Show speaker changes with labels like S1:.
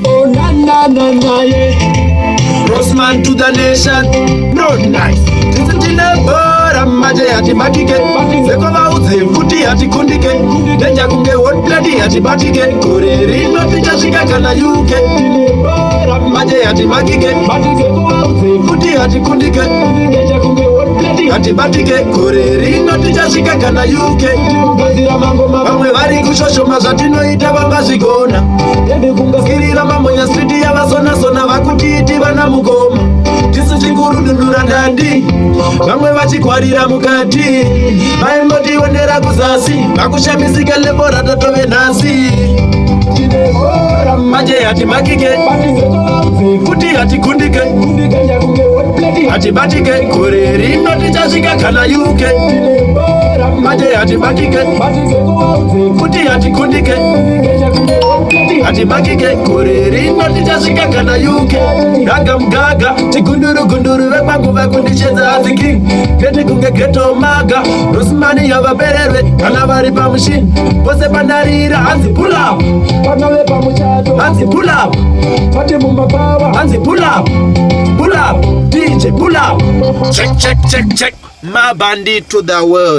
S1: Oh na na na na yeah. Rossman to the nation. No nice. Tisitine bora maje ati matike. Seko mauze futi ati kundike. Denja kunge wodbladi ati batike. Kureri no tichashika kana yuke. Bora maje ati makike. Seko mauze futi ati kundike. Denja kunge wodbladi ati batike. Kureri no tichashika kana yuke. Bamwe vari kushosho mazvatino ita vangazvigona. Kirira mambo ya street ya vasona sona vakutiti vana mukoma. Tisu chingurudundura ndandi. Vamwe vachikwarira mukati. Vaimboti wendera kuzasi. Vakushamisika lebora tatove nasi. Maje ati makike. Kuti ati kundike. Ati batike. Kureri no tichashika kana yuke. Maje ati makike. Kuti ati kundike. Ati makike. Kureri no tichashika kana yuke. Gaga mgaga. Tikunduru gunduru vepangu vakundishedza as king. Kete kunge geto maga. Rossman yavabererwe. Kana vari pamushini. Pose pandarira hanzi pull up. Hanzi pull up. Hanzi pull up. Pull up. DJ pull up. Check check check check. My bandit to the world.